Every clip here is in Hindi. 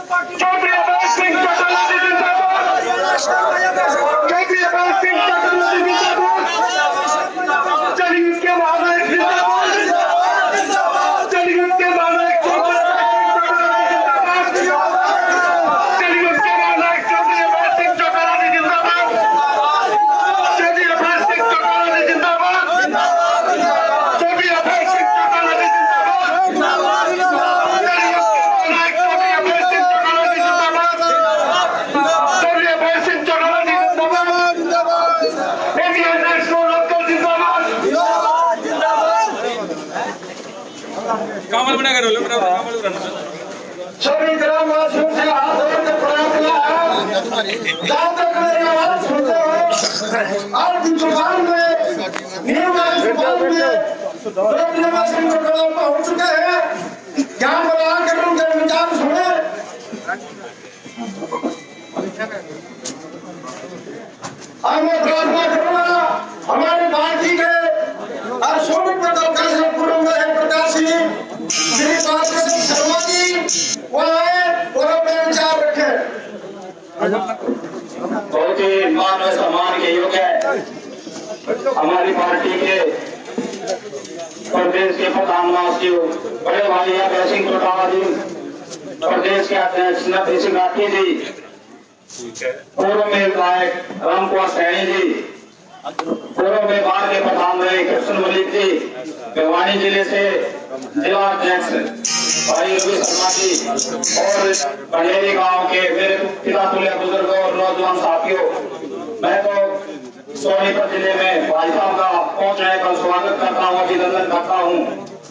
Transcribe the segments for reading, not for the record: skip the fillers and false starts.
चौधरी अभय सिंह चौटाला जी जिंदाबाद, चौधरी अभय सिंह चौटाला जी जिंदाबाद, जनहित के महानायक जिंदाबाद, जनहित के महानायक चौधरी अभय सिंह चौटाला जी जिंदाबाद, जनहित के महानायक चौधरी अभय सिंह चौटाला जी जिंदाबाद, चौधरी अभय सिंह चौटाला जी जिंदाबाद, चौधरी अभय सिंह चौटाला जी जिंदाबाद, चौधरी अभय सिंह चौटाला जी जिंदाबाद, इंडियन नेशनल लोकल जिंदाबाद। कामल बना करो कामल बना सभी ग्रामवासियों से हाथ जोड़कर प्रणाम किया है। जहाँ तक मेरी आवाज सुनते हो, आज जुबान में पहुंच चुके हैं। यहाँ पर आकर उनके विचार सुने। मैं प्रार्थना करूंगा हमारी पार्टी के अशोक प्रकाशी श्री पार्षद शर्मा जी वो आए और अपने विचार रखे। बहुत ही मान और सम्मान के योग्य है हमारी पार्टी के प्रदेश के प्रधान महासचिव बड़े भाई अभय सिंह चौटाला जी, प्रदेश के अध्यक्ष नरसिंह सिंह राठी जी, पूर्व में विधायक रामकुमार सैनी जी, पूर्व में बाढ़ के प्रधान रहे कृष्ण मलिक जी, भिवानी जिले से जिला अध्यक्ष भाई रवि शर्मा जी और बंडेरी गांव के मेरे पिता तुल्य बुजुर्ग और नौजवान साथियों, मैं तो सोनीपत जिले में भाई साहब का पहुंचने पर स्वागत करता हूँ, अभिनंदन करता हूँ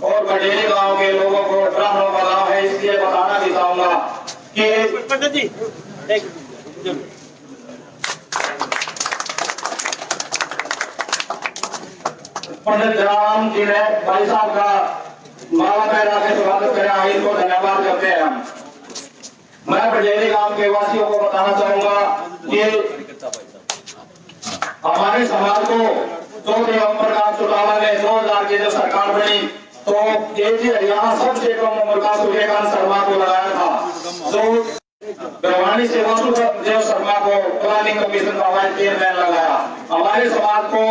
और बंडेरी गांव के लोगों को ब्राह्मणों का गाँव है इसलिए बताना भी चाहूंगा कि पंडित राम जी ने भाई साहब का माला पहरा के स्वागत करा, इनको धन्यवाद करते हैं हम। मैं बंडेरी गांव के वासियों को बताना चाहूंगा कि हमारे समाज को चौधरी ओम प्रकाश चौटाला ने 2000 की जब सरकार बनी तो हरियाणा सबसे कम उम्र का सूर्यकांत शर्मा को लगाया था, तो भिवानी से वासुदेव शर्मा को प्लानिंग कमीशन का वाइस चेयरमैन लगाया। हमारे समाज को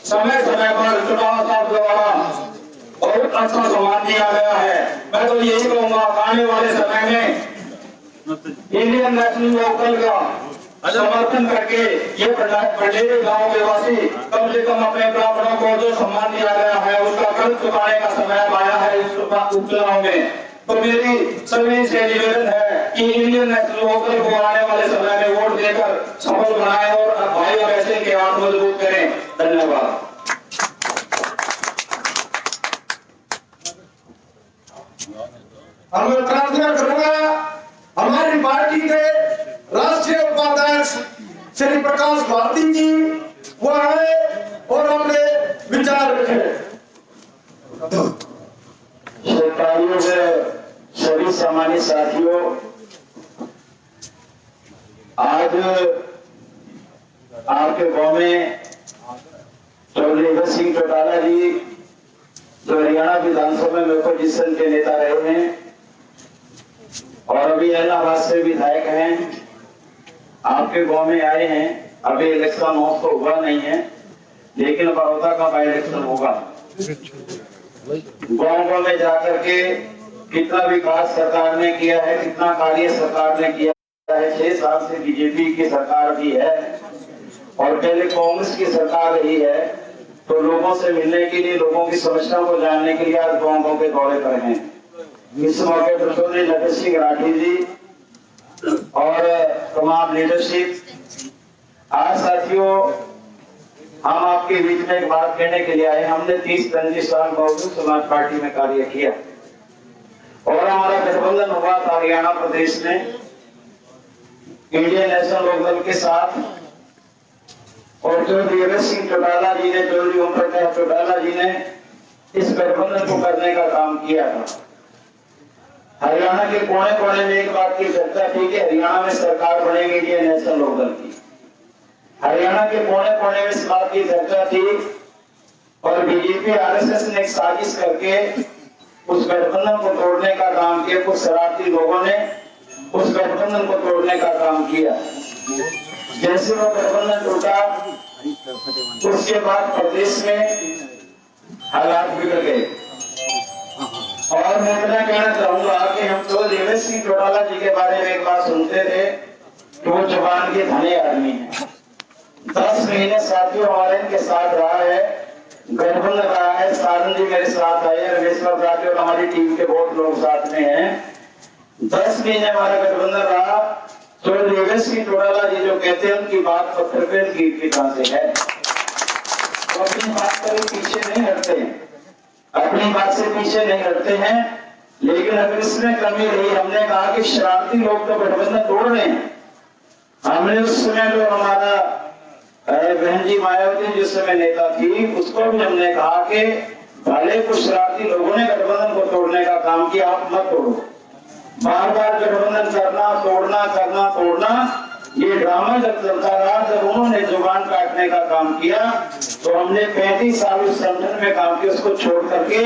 समय समय पर चौटाला साहब द्वारा बहुत अच्छा सम्मान दिया गया है। मैं तो यही कहूंगा आने वाले समय में इंडियन नेशनल लोकल का समर्थन करके ये बंडेरी गांव के वासी कम से कम अपने ब्राह्मणों को जो सम्मान दिया गया है उसका कर्ज चुकाने का समय आया है इस उपचुनाव में। तो मेरी सभी से निवेदन है कि इंडियन नेशनल लोकल को आने वाले समय में वोट देकर सफल बनाए और भाई अभय सिंह के हाथ मजबूत करें। धन्यवाद। मैं प्रार्थना करूंगा हमारी पार्टी के राष्ट्रीय उपाध्यक्ष श्री प्रकाश भारती जी वो आए और अपने विचार रखे। सरकारियों से सभी सामान्य साथियों, आज आपके गांव में चौधरी अभय सिंह चौटाला जी जो हरियाणा विधानसभा में अपोजिशन के नेता रहे हैं और अभी इलाहाबाद से विधायक हैं, आपके गांव में आए हैं। अभी इलेक्शन तो हुआ नहीं है लेकिन बड़ौदा का बाई इलेक्शन होगा। गांव में जाकर के कितना विकास सरकार ने किया है, कितना कार्य सरकार ने किया है। 6 साल से बीजेपी की सरकार भी है और पहले कांग्रेस की सरकार रही है, तो लोगों से मिलने के लिए, लोगों की समस्याओं को जानने के लिए आज गांव के दौरे पर हैं। इस मौके पर चौधरी नरसिंह सिंह राठी जी और तमाम लीडरशिप, आज साथियों हम आपके बीच में एक बात कहने के लिए आए। हमने 30-35 साल बहुजन समाज पार्टी में कार्य किया और हमारा गठबंधन हुआ था हरियाणा प्रदेश में इंडियन नेशनल लोकदल के साथ और चौधरी अभय सिंह चौटाला जी ने, चौधरी ओम प्रकाश चौटाला जी ने इस गठबंधन को करने का काम किया था। हरियाणा के कोने कोने में एक बात की चर्चा थी कि हरियाणा में सरकार बनेगी इंडियन नेशनल लोकदल की। हरियाणा के कोने कोने में इस बात की चर्चा थी और बीजेपी आरएसएस ने एक साजिश करके उस गठबंधन को तोड़ने का काम किया। कुछ शरारती लोगों ने उस गठबंधन को तोड़ने का काम किया। जैसे वो गठबंधन टूटा, उसके बाद प्रदेश में हालात बिगड़ गए। और मैं इतना कहना चाहूंगा कि हम तो देवेश सिंह चौटाला जी के बारे में एक बात सुनते थे कि वो जुबान के धनी आदमी हैं। 10 महीने साथियों हमारे इनके साथ रहा है, गठबंधन रहा है। साधन जी मेरे साथ आए, रमेश्वर साथी और हमारी टीम के बहुत लोग साथ में हैं। 10 महीने हमारा गठबंधन रहा। तो देवेश सिंह चौटाला जी जो कहते हैं उनकी बात पत्थर पे की तरह से है। तो अपनी बात कभी पीछे नहीं हटते हैं, अपनी बात से पीछे नहीं हटते हैं। लेकिन अगर इसमें कमी रही, हमने कहा कि शरारती लोग तो गठबंधन तोड़ रहे हैं। हमने उस समय जो हमारा बहन जी मायावती जिस समय नेता थी, उसको भी हमने कहा कि भले कुछ शरारती लोगों ने गठबंधन को तोड़ने का काम किया, आप मत तोड़ो। बार बार गठबंधन करना, तोड़ना ये ड्रामा जब चलता रहा, जब उन्होंने जुबान काटने का काम किया तो हमने 35 साल उस संगठन में काम किया। उसको छोड़ करके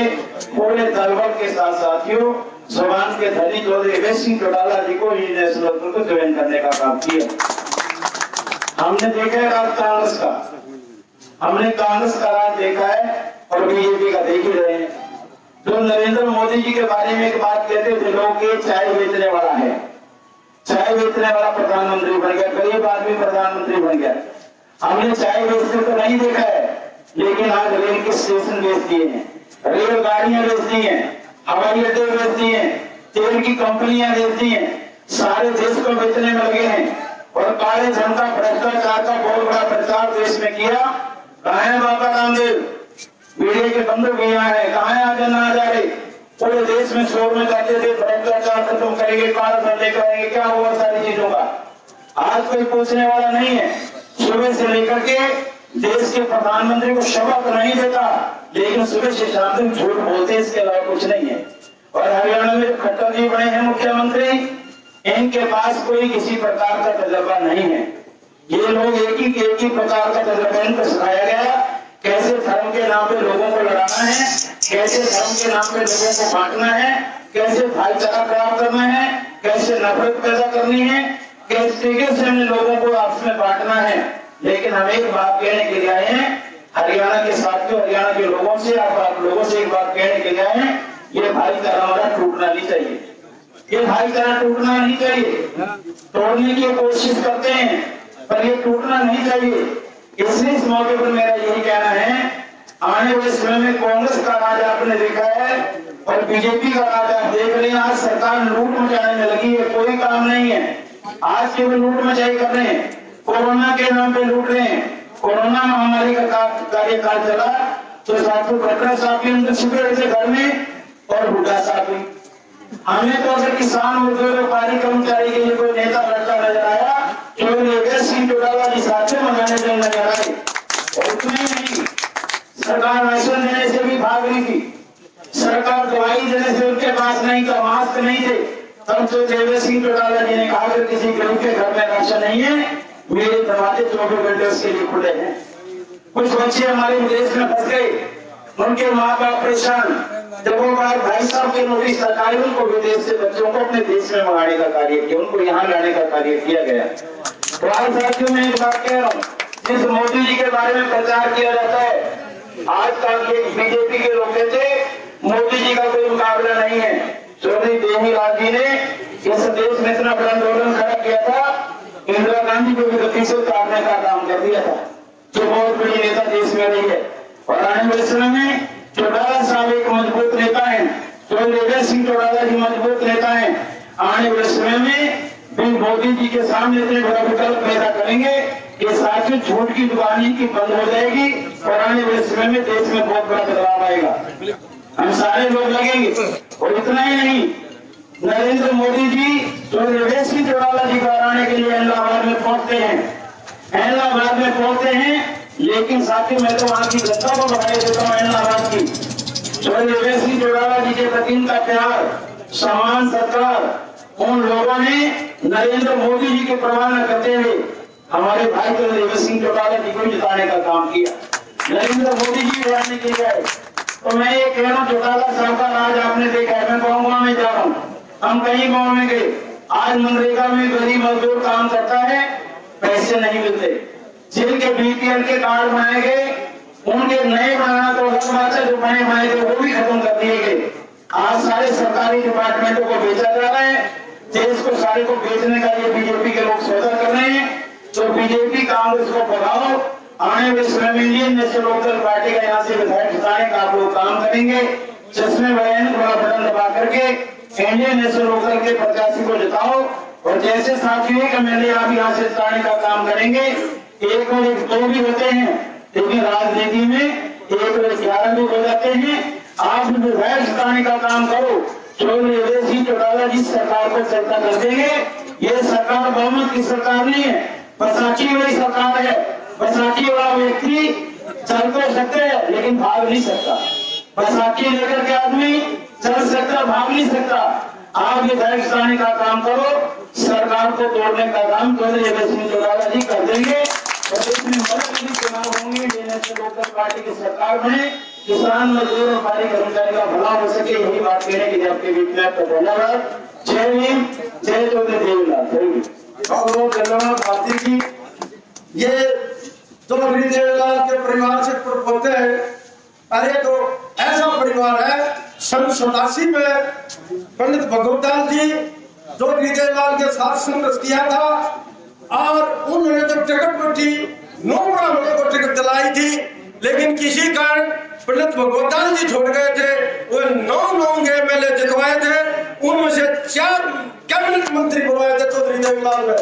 पूरे दलबल के साथ साथियों जुबान के धनी देवेश सिंह चौटाला जी को ही नेशनल को ज्वाइन करने का काम किया। हमने देखा है राज कांग्रेस का, हमने कांग्रेस का राज देखा है और बीजेपी का देख ही रहे हैं। जो नरेंद्र मोदी जी के बारे में एक बात कहते थे लोग के चाय बेचने वाला है, चाय बेचने वाला प्रधानमंत्री बन गया, गरीब आदमी प्रधानमंत्री बन गया। हमने चाय बेचते तो नहीं देखा है, लेकिन आज रेल के स्टेशन बेच दिए हैं, रेलगाड़ियां बेच दी हैं, हवाई अड्डे बेच दिए हैं, तेल की कंपनियां बेच दी हैं, सारे देश को बेचने में लगे हैं। और काले धन का भ्रष्टाचार का बहुत बड़ा प्रचार देश में किया। कहा है बाबा रामदेव, मीडिया के बंधु यहाँ है, कहा है आगे ना आ जा रहे, पूरे देश में शोर में जाते थे भ्रष्टाचार खत्म करेंगे, काला धन लेकर आएंगे, क्या हुआ सारी चीजों का। आज कोई पूछने वाला नहीं है। सुबह से लेकर के देश के प्रधानमंत्री को शपथ नहीं देता, लेकिन सुबह से शाम तक झूठ बोलते, इसके अलावा कुछ नहीं है। और हरियाणा में जो खट्टर जी बने हैं मुख्यमंत्री, इनके पास कोई किसी प्रकार का तजर्बा नहीं है। ये लोग एक ही प्रकार का तजर्बा इनको सिखाया गया, कैसे धर्म के नाम पे लोगों को लड़ाना है, कैसे धर्म के नाम पे लोगों को बांटना है, कैसे भाईचारा खराब करना है, कैसे नफरत पैदा करनी है, किस तरीके से हमने लोगों को आपस में बांटना है। लेकिन हम एक बात कहने के लिए आए हैं हरियाणा के साथियों, हरियाणा के लोगों से, आप लोगों से एक बात कहने के लिए आए हैं, ये भाईचारा हमारा टूटना नहीं चाहिए, ये भाईचारा टूटना नहीं चाहिए। तोड़ने की कोशिश करते हैं पर ये टूटना नहीं चाहिए। इसलिए इस मौके पर मेरा यही कहना है, आने वाले समय में कांग्रेस का राज आपने देखा है और बीजेपी का राज आप देख रहे हैं। आज सरकार लूट मचाने में लगी है, कोई काम नहीं है। आज केवल लूट मचाई कर रहे हैं, कोरोना के नाम पे लूट रहे हैं। कोरोना महामारी का कार्यकाल चला तो साथियों खट्टर साहब के अंदर छुपे रहे थे घर में और हुड्डा साहब भी। हमें तो अगर किसान मजदूर व्यापारी कर्मचारी के लिए कोई नेता लड़का नजर आया तो देवेश सिंह चौटाला जी साथियों मंगाने से नजर आए। और उतना ही नहीं, सरकार राशन देने से भी भाग रही थी, सरकार दवाई देने से उनके पास नहीं था, मास्क नहीं थे। तब तो देवेश सिंह चौटाला जी ने कहा कि किसी गरीब के घर में राशन नहीं है, मेरे दरवाजे 24 घंटे उसके लिए खुले हैं। कुछ बच्चे हमारे विदेश में फंस गए, उनके माँ बाप परेशान। जब वो बार भाई साहब के नोटिस लगाए, उनको विदेश से बच्चों को अपने देश में मंगाने का कार्य किया, उनको यहाँ लाने का कार्य किया गया। तो आज साथियों मैं एक बात कह रहा हूँ, जिस मोदी जी के बारे में प्रचार किया जाता है, आज कल के बीजेपी के लोग कहते मोदी जी का कोई मुकाबला नहीं है। चौधरी देवीलाल जी ने इस देश में इतना बड़ा आंदोलन खड़ा किया था, इंदिरा गांधी को भी गति से उतारने का काम कर दिया था, जो बहुत बड़ी नेता देश में रही है। और आने वाले समय में चौटाला साहब एक मजबूत नेता है, देवेश सिंह चौटाला जी मजबूत नेता है। आने वाले समय में भी मोदी जी के सामने इतने बड़ा विकल्प पैदा करेंगे कि साथियों झूठ की दुकानी की बंद हो जाएगी और आने वाले समय में देश में बहुत बड़ा बदलाव आएगा। हम सारे लोग लगेंगे। और इतना ही नहीं, नरेंद्र मोदी जी तो देवेश सिंह चौटाला जी को हराने के लिए इलाहाबाद में पहुंचते हैं, लेकिन साथियों मैं तो वहां की जनता को बधाई देता हूँ इलाहाबाद की। देवेश सिंह चौटाला जी के प्रति का प्यार, सम्मान, सत्कार उन लोगों ने नरेंद्र मोदी जी के परवाह न करते हुए हमारे भाई तो देवेश सिंह चौटाला जी को जिताने का काम किया। नरेंद्र मोदी जी जिताने के लिए आए। तो मैं ये कह रहा हूँ, चौटाला साहब का राज आपने देखा है। मैं गाँव में जा रहा हूँ, हम कई गाँव में गए, आज मनरेगा में गरीब मजदूर काम करता है, पैसे नहीं मिलते। जिनके बीपीएल के कार्ड बनाए गए उनके नए बनाना तो अलग बात है, जो बने बनाए गए वो भी खत्म कर दिए गए। आज सारे सरकारी डिपार्टमेंटों को बेचा जा रहा है, देश को सारे को बेचने का ये बीजेपी के लोग सौदा कर रहे हैं। तो बीजेपी कांग्रेस को भगाओ, आने वाले समय में इंडियन नेशनल लोकदल पार्टी का यहाँ से विधायक जिताने का आप लोग काम करेंगे। जिसमें बयान थोड़ा बटन दबा करके इंडियन नेशनल लोकदल के प्रत्याशी को जिताओ, और जैसे साथियों का मैंने आप यहाँ से जिताने का काम करेंगे। एक और एक दो भी होते हैं, लेकिन राजनीति में एक और 11 भी हो जाते हैं। आप विधायक जिताने का काम करो। चौधरी चौटाला जी सरकार को चलता कर देंगे। ये सरकार बहुमत की सरकार नहीं है, बैसाखी वाली सरकार है। बैसाखी वाला व्यक्ति चल तो सकते हैं लेकिन भाग नहीं सकता। बैसाखी लेकर के आदमी चल सकता, भाग नहीं सकता। आप विधायक जिताने का काम करो, सरकार को तोड़ने का काम चौधरी चौटाला जी कर देंगे। प्रदेश में मध्य चुनाव होंगे, नेशनल लोकदल पार्टी की सरकार बने, किसान मजदूर और भारी कर्मचारी का भला हो सके, यही बात कहने के लिए आपके बीच में आपका धन्यवाद। जय भीम, जय चौधरी देवीलाल। बहुत बहुत धन्यवाद भारती जी। ये चौधरी देवीलाल के परिवार से होते हैं। अरे तो ऐसा परिवार है, सन 87 में पंडित भगवताल जी चौधरी देवीलाल के साथ संघर्ष किया था, और उन्होंने जब टिकट बैठी 9 ब्राह्मणों को टिकट दिलाई थी, लेकिन किसी कारण पंडित भगवताल जी छोड़ गए थे। वो 9 एमएलए जितवाए थे, उनमें से 4 कैबिनेट मंत्री बनवाए थे चौधरी देवीलाल ने।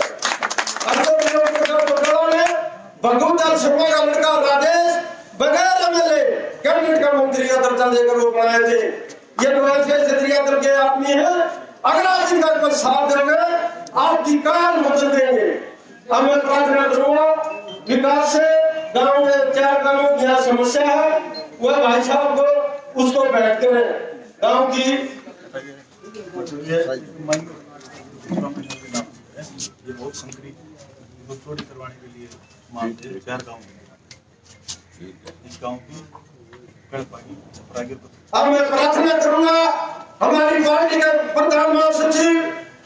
भगवताल शर्मा का लड़का राजेश बगैर एमएलए कैबिनेट का मंत्री का दर्जा देकर वो बनाए थे। ये क्षेत्रीय दल के आदमी है, अगर आप इनका साथ देंगे आपकी कान मदद देंगे। हमें प्रार्थना करूंगा विकास से गाँव में 4 गाँवों की यहाँ समस्या है, वह भाई साहब को उसको बैठ कर गाँव की ये बहुत संकरी थोड़ी करवाने के लिए मांगते हैं 4 गाँव इस गाँव की अब मैं प्रार्थना करूंगा हमारी पार्टी के प्रधान महासचिव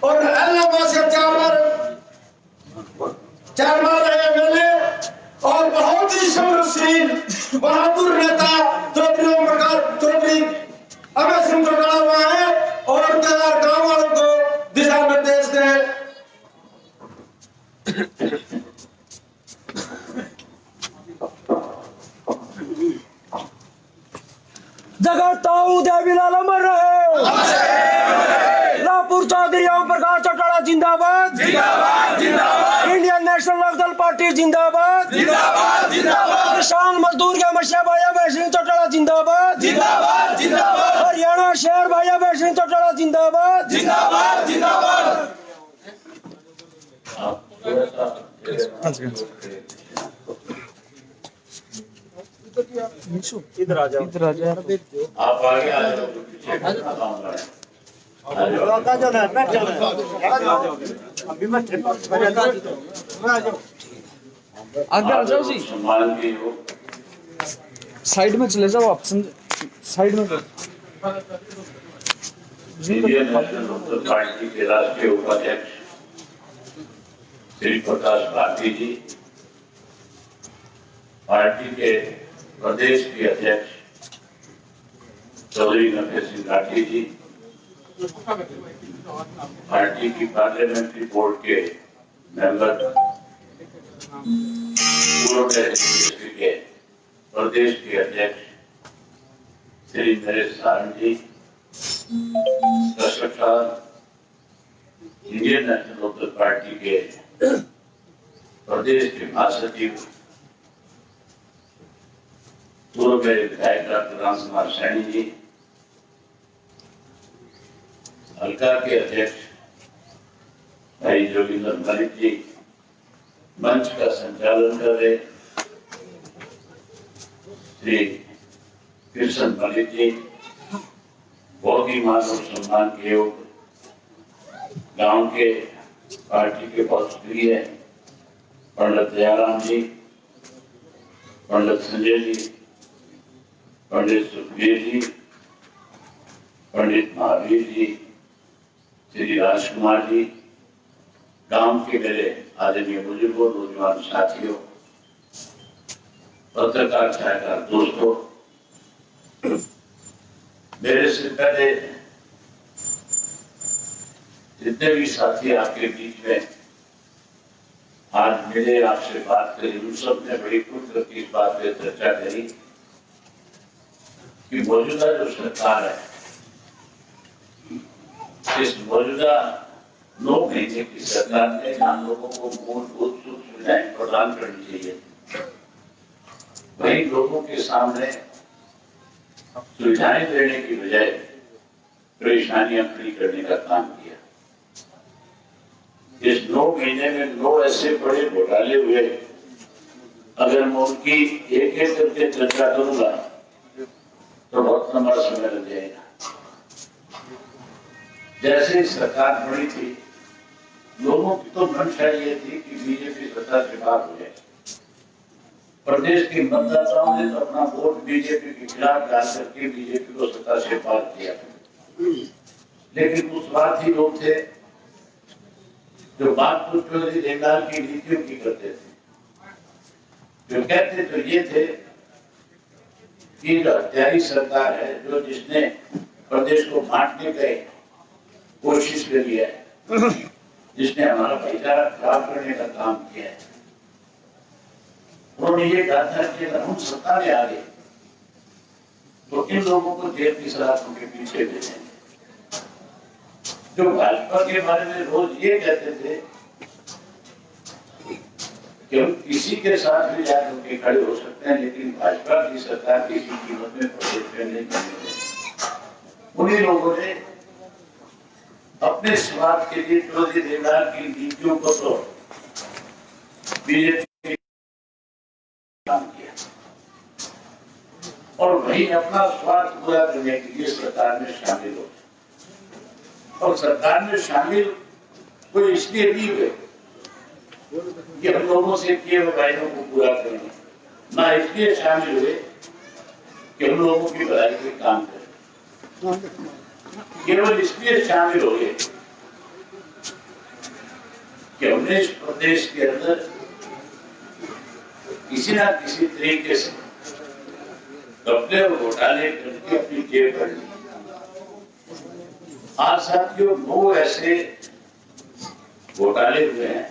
और एलएमएस के 4 बार एमएलए और बहुत ही संघर्षशील बहादुर नेता चौधरी ओम प्रकाश चौधरी अभय सिंह चौटाला हुआ है, और गाँव वालों को दिशा निर्देश दें। जगताऊ देवीलाल अमर रहे। रामपुर चौधरी ओम प्रकाश चौटाला जिंदाबाद जिंदाबाद जिंदाबाद। इंडियन नेशनल लोकदल पार्टी जिंदाबाद जिंदाबाद जिंदाबाद। किसान मजदूर के मशिया भाई अभय सिंह चौटाला जिंदाबाद जिंदाबाद जिंदाबाद। हरियाणा शहर भाई अभय सिंह चौटाला जिंदाबाद जिंदाबाद जिंदाबाद। इधर आ जाओ, इधर आ जाओ। आप आगे आ जाओ, आगे आ जाओ जी, सम्मान की हो। साइड में चले जाओ आप, साइड में इंडियन नेशनल लोकदल पार्टी के राष्ट्रीय उपाध्यक्ष श्री प्रकाश भारती जी, पार्टी के प्रदेश के अध्यक्ष चौधरी नफे सिंह राठी जी, पार्टी की पार्लियामेंट्री बोर्ड के मेंबर पूर्व के प्रदेश के अध्यक्ष श्री नरेश सारण जी, इंडियन नेशनल लोकदल पार्टी के प्रदेश के महासचिव पूर्व मेरे विधायक डॉक्टर राम कुमार सैनी जी, हल्का के अध्यक्ष भाई जोगिंदर मलिक जी, मंच का संचालन कर रहे श्री कृष्ण मलिक जी, बहुत ही मान और सम्मान के योग गांव के पार्टी के बहुत प्रिय पंडित दयाराम जी, पंडित संजय जी, पंडित सुखबीर जी, पंडित महावीर जी, श्री राजकुमार जी, गांव के मेरे आदरणीय बुजुर्गों, नौजवान साथियों, पत्रकार छायाकार दोस्तों, मेरे से पहले जितने भी साथी आपके बीच में आज मिले, आपसे बात करी, उन सब ने बड़ी खुलकर की इस बात पे चर्चा करी कि मौजूदा जो सरकार है, इस मौजूदा 9 महीने की सरकार ने आम लोगों को मूलभूत सुख सुविधाएं प्रदान करनी चाहिए। वही लोगों के सामने सुविधाएं देने की बजाय परेशानियां खड़ी करने का काम किया। इस 9 महीने में 9 ऐसे बड़े घोटाले हुए, अगर मैं उनकी एक एक करके चर्चा करूंगा तो बहुत लंबा समय लग जाएगा। जैसे सरकार बड़ी थी, लोगों की तो मंशा ये थी कि बीजेपी सत्ता से बाहर हो जाए। प्रदेश के मतदाताओं ने तो अपना वोट बीजेपी के खिलाफ डाल करके बीजेपी को सत्ता से पार किया। लेकिन कुछ स्वार्थी लोग थे जो बात तो चौधरी देवलाल की नीतियों की करते थे, जो कहते तो ये थे कि जो हत्यारी सरकार है, जो जिसने प्रदेश को बांटने की कोशिश करी है, जिसने हमारा भाईचारा खराब करने का काम किया है, उन्होंने ये कहा था कि अगर हम सत्ता में आ गए तो इन लोगों को जेल की सलाखों के पीछे भेजेंगे। जो भाजपा के बारे में रोज ये कहते थे कि हम किसी के साथ भी जाकर के खड़े हो सकते हैं, लेकिन भाजपा की सरकार किसी कीमत में प्रदेश में नहीं करने। उन्हीं लोगों ने अपने स्वार्थ के लिए चौधरी देवलाल की नीतियों को तो बीजेपी काम किया और वही अपना स्वार्थ पूरा करने के लिए सरकार में शामिल हो। और सरकार में शामिल कोई इसलिए नहीं हुए कि हम लोगों से किए हुए वायदों को पूरा करें, ना इसलिए शामिल हुए कि हम लोगों की भलाई के काम करें। केवल इसलिए शामिल हो गए कि हमने इस प्रदेश के अंदर किसी ना किसी तरीके से कब्जे और घोटाले करके अपनी जेब भर ली। आज साथियों 9 ऐसे घोटाले हुए हैं।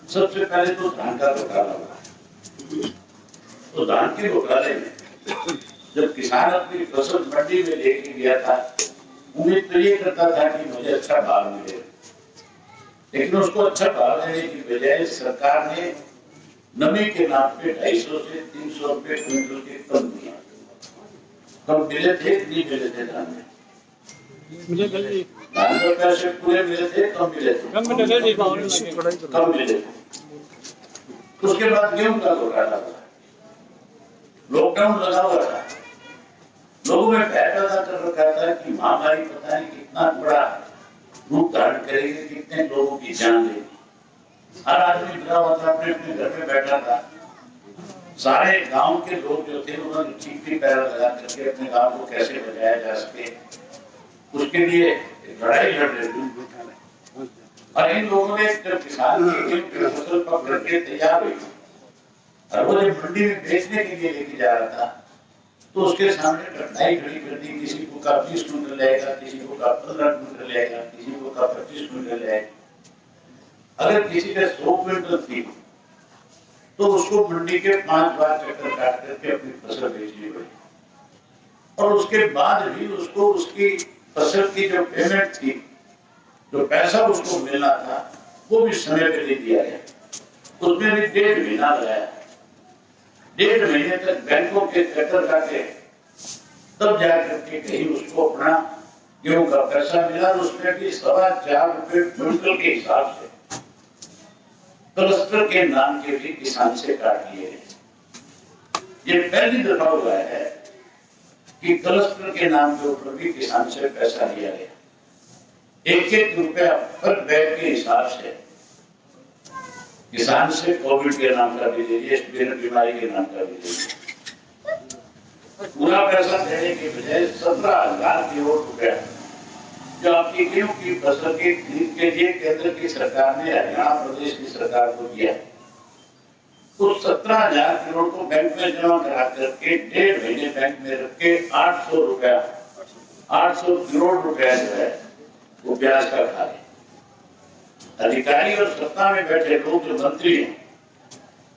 सबसे पहले तो धान का घोटाला हुआ। तो धान के घोटाले में जब किसान अपनी फसल मंडी में लेके गया था, उम्मीद तो ये करता था कि मुझे अच्छा भाव मिले, लेकिन उसको अच्छा भाव देने की बजाय सरकार ने नमी के नाम पे 250 से 300 रुपए क्विंटल के कम दिया। कम मिले थे, नहीं मिले थे धान में, धान के पैसे पूरे मिले थे, कम मिले थे, कम मिले थे। उसके बाद गेहूं का घोटाला हुआ, लॉकडाउन लगा हुआ था, लोगों में भय पैदा कर रखा था कि महामारी पता नहीं कितना बड़ा रूप धारण करेगी, कितने लोगों की जान लेगी। हर आदमी डरा हुआ था, अपने अपने घर में बैठा था। सारे गांव के लोग जो थे उन्होंने चीखी पैरा लगा करके अपने गांव को कैसे बचाया जा सके उसके लिए लड़ाई लड़ रहे थे। और इन लोगों ने जब किसान की फसल पकड़ के तैयार हुई और वो जब मंडी में बेचने के लिए लेके जा रहा था, तो उसके सामने कठिनाई खड़ी कर दी। किसी को का 20 क्विंटल लेगा, किसी को का 15 क्विंटल लेगा, किसी को का 25 क्विंटल लेगा। अगर किसी के 100 क्विंटल थी तो उसको मंडी के 5 बार चक्कर काट करके अपनी फसल बेचनी पड़ी। और उसके बाद भी उसको उसकी फसल की जो पेमेंट थी, जो पैसा उसको मिलना था, वो भी समय पे नहीं दिया गया। उसमें भी 1.5 महीना लगाया। 1.5 महीने तक बैंकों के चक्कर काटे, तब जाकर के कहीं उसको अपना गेहूं का पैसा मिला। उसमें भी 4.25 रुपए क्विंटल के हिसाब से क्लस्टर के नाम के भी किसान से काट लिए गए। ये पहली दफा हुआ है कि क्लस्टर के नाम के ऊपर भी किसान से पैसा लिया गया। 1-1 रुपया पर बैग के हिसाब से किसान से कोविड के नाम का भी ले लिया, बीमारी के नाम का भी ले लिया। पूरा पैसा देने के बजाय 17,000 करोड़ रुपया जो आपकी गेहूं की फसल की खरीद के लिए केंद्र की सरकार ने हरियाणा प्रदेश की सरकार को दिया, तो 17,000 करोड़ को बैंक में जमा करा करके 1.5 महीने बैंक में रख के 800 करोड़ रुपया जो है वो ब्याज का खा रहे। अधिकारी और सत्ता में बैठे लोग जो मंत्री हैं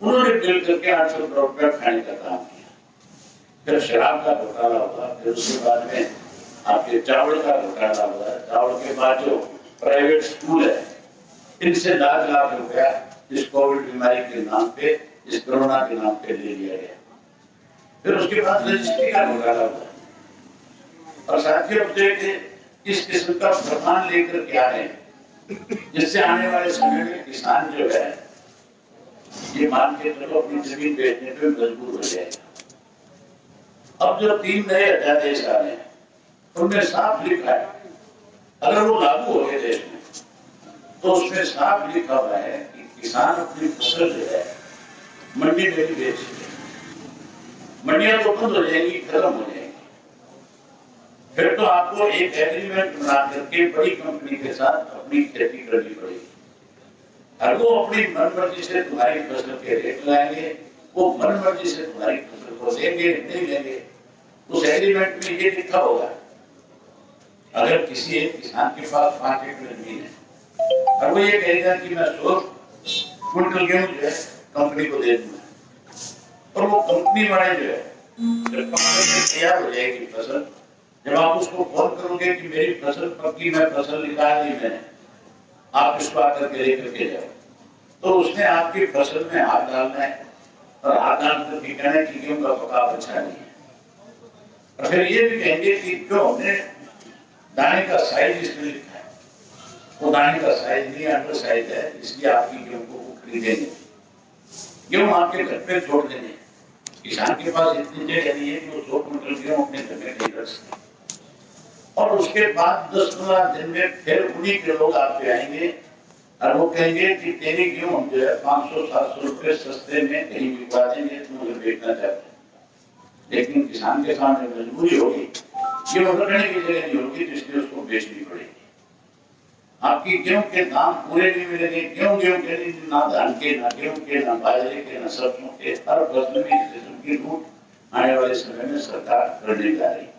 उन्होंने मिल करके 800 करोड़ रुपया खाने का काम किया। फिर शराब का घोटाला हुआ, फिर उसके बाद में आपके चावल का घोटाला हुआ, चावल के बाद जो प्राइवेट स्कूल है इनसे लाख लाख रुपया इस कोविड बीमारी के नाम पे, इस कोरोना के नाम पे ले लिया गया। फिर उसके बाद रजिस्ट्री का घोटाला हुआ और साथियों इस किस्म का प्रमाण लेकर के आ रहे हैं जिससे आने वाले समय में किसान जो है ये मान के चलो अपनी जमीन बेचने पे मजबूर हो जाएगा। अब जो 3 नए अध्यादेश आ रहे हैं उनमें साफ लिखा है, अगर वो लागू हो गए देश में तो उसमें साफ लिखा हुआ है कि किसान अपनी फसल जो है मंडी में भी बेच सकते। मंडियां तो बंद हो जाएंगी, खत्म हो जाएंगी। फिर तो आपको एक एग्रीमेंट बना करके बड़ी कंपनी के साथ अपनी खेती करनी पड़ेगी और वो अपनी मनमर्जी से तुम्हारी फसल के रेट लाएंगे, वो मनमर्जी से तुम्हारी फसल को लेंगे नहीं लेंगे। उस एग्रीमेंट में ये लिखा होगा अगर किसी एक किसान के पास 5 एकड़ जमीन है और वो ये कहेगा कि मैं 100 क्विंटल गेहूं जो है कंपनी को दे दूंगा, और वो कंपनी वाले जो है जब पकने में तैयार हो जाएगी फसल, जब आप उसको फोन करोगे कि मेरी फसल पक्की, मैं फसल निकाल ली मैंने, आप इसको आकर के लेकर के जाओ, तो उसने आपकी फसल में हाथ डालना है और हाथ डाल करके कहना है कि गेहूं का पकाव अच्छा नहीं है। और फिर ये भी कहेंगे कि जो हमने दाने का साइज इसमें लिखा है वो दाने का साइज नहीं, अंडर साइज है, इसलिए आपकी गेहूं को वो खरीदेंगे, गेहूं आपके घर पे छोड़ देंगे। किसान के पास इतनी जगह नहीं है कि वो 100 क्विंटल गेहूं अपने घर में नहीं रख सकते। और उसके बाद 10-15 दिन में फिर उन्हीं के लोग आप पे आएंगे और वो कहेंगे कि तेरी गेहूं हम जो है 500-700 रुपए सस्ते में कहीं बिकवा देंगे, तुम उसे बेचना चाहते हैं। लेकिन किसान के सामने मजबूरी होगी, गेहूं रखने की जगह नहीं होगी, तो इसलिए उसको बेचनी पड़ेगी। आपकी गेहूं के दाम पूरे नहीं मिलेंगे, गेहूं के नहीं, ना धान के, ना गेहूं के, ना बाजरे के, ना सरसों के, हर फसल में इस किस्म की लूट आने वाले समय में सरकार करने जा रही है।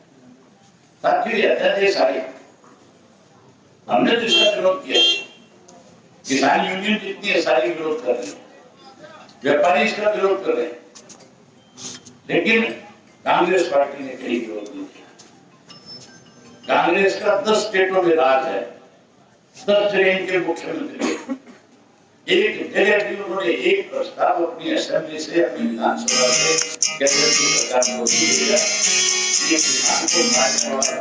ताकि अध्यादेश आए, हमने तो इसका विरोध किया, किसान यूनियन जितनी है सारी विरोध कर रही है, व्यापारी इसका विरोध कर रहे हैं, लेकिन कांग्रेस पार्टी ने कहीं विरोध नहीं किया। कांग्रेस का 10 स्टेटों में राज है, 10 जगह इनके मुख्यमंत्री, एक जगह भी उन्होंने एक प्रस्ताव अपनी असेंबली से, अपनी विधानसभा से केंद्र की सरकार को दिया ये किसान को मारने वाला